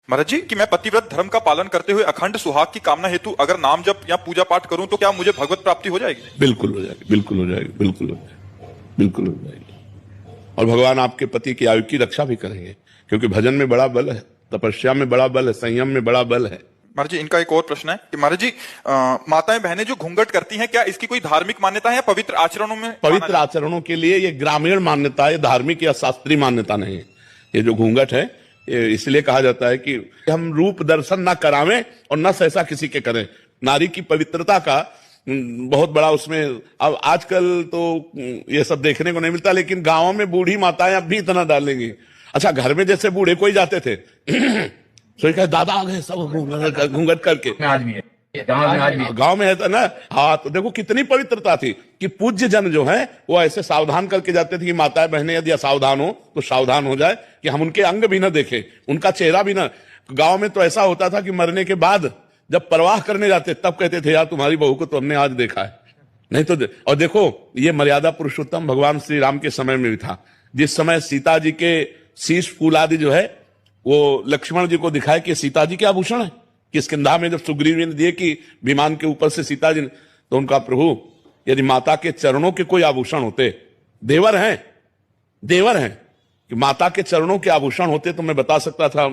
महाराज जी कि मैं पतिव्रत धर्म का पालन करते हुए अखंड सुहाग की कामना हेतु अगर नाम जप या पूजा पाठ करूं तो क्या मुझे भगवत प्राप्ति हो जाएगी? बिल्कुल हो जाएगी, बिल्कुल हो जाएगी, बिल्कुल हो जाएगी, बिल्कुल हो जाएगी। और भगवान आपके पति की आयु की रक्षा भी करेंगे, क्योंकि भजन में बड़ा बल है, तपस्या में बड़ा बल है, संयम में बड़ा बल है। महाराज जी इनका एक और प्रश्न है कि महाराज जी माताएं बहनें जो घूंघट करती हैं, क्या इसकी कोई धार्मिक मान्यता है या पवित्र आचरणों में? पवित्र आचरणों के लिए ये ग्रामीण मान्यता है, धार्मिक या शास्त्रीय मान्यता नहीं है। ये जो घूंघट है इसलिए कहा जाता है कि हम रूप दर्शन ना करावें और न सहसा किसी के करें। नारी की पवित्रता का बहुत बड़ा उसमें, अब आजकल तो ये सब देखने को नहीं मिलता, लेकिन गांवों में बूढ़ी माताएं अब भी इतना डालेंगी। अच्छा, घर में जैसे बूढ़े कोई जाते थे तो कहे दादा आ गए सब घूंघट करके, आज भी है गांव में है ना। हाँ, तो देखो कितनी पवित्रता थी कि पूज्य जन जो है वो ऐसे सावधान करके जाते थे कि माताएं बहनें यदि असावधान हो तो सावधान हो जाए, कि हम उनके अंग भी ना देखें, उनका चेहरा भी ना। गांव में तो ऐसा होता था कि मरने के बाद जब परवाह करने जाते तब कहते थे यार तुम्हारी बहू को तो हमने आज देखा है, नहीं तो और देखो ये मर्यादा पुरुषोत्तम भगवान श्री राम के समय में भी था। जिस समय सीता जी के शीश फूल आदि जो है वो लक्ष्मण जी को दिखाए कि सीता जी के आभूषण है, किष्किंधा में जब सुग्रीव ने दिए कि विमान के ऊपर से सीता जी, तो उनका प्रभु यदि माता के चरणों के कोई आभूषण होते, देवर हैं कि माता के चरणों के आभूषण होते तो मैं बता सकता था।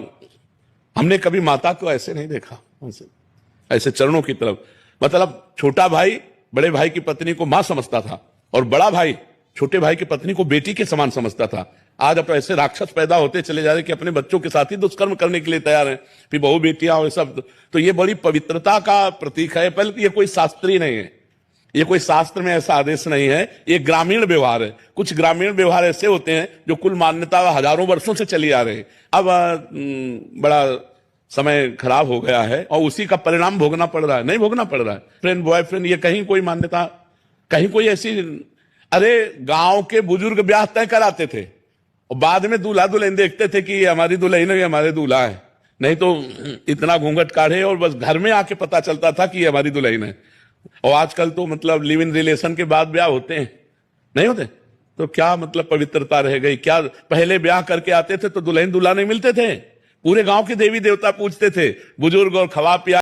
हमने कभी माता को ऐसे नहीं देखा, ऐसे चरणों की तरफ। मतलब छोटा भाई बड़े भाई की पत्नी को मां समझता था और बड़ा भाई छोटे भाई की पत्नी को बेटी के समान समझता था। आज अब ऐसे राक्षस पैदा होते चले जा रहे कि अपने बच्चों के साथ ही दुष्कर्म करने के लिए तैयार हैं, फिर बहू बेटियां और सब। तो ये बड़ी पवित्रता का प्रतीक है। पहले ये कोई शास्त्रीय नहीं है, ये कोई शास्त्र में ऐसा आदेश नहीं है, ये ग्रामीण व्यवहार है। कुछ ग्रामीण व्यवहार ऐसे होते हैं जो कुल मान्यता हजारों वर्षों से चली आ रहे हैं। अब बड़ा समय खराब हो गया है और उसी का परिणाम भोगना पड़ रहा है। नहीं भोगना पड़ रहा है, फ्रेंड बॉयफ्रेंड, ये कहीं कोई मान्यता, कहीं कोई ऐसी। अरे गांव के बुजुर्ग ब्याह तय कराते थे और बाद में दूल्हा दुल्हन देखते थे कि हमारी दुल्हन है, हमारे दूल्हा है, नहीं तो इतना घूंघट काढ़े और बस घर में आके पता चलता था कि ये हमारी दुल्हन है। और आजकल तो मतलब लिव इन रिलेशन के बाद ब्याह होते हैं, नहीं होते? तो क्या मतलब पवित्रता रह गई? क्या पहले ब्याह करके आते थे तो दुल्हन दूल्हा नहीं मिलते थे, पूरे गांव के देवी देवता पूछते थे, बुजुर्ग और खवा पिया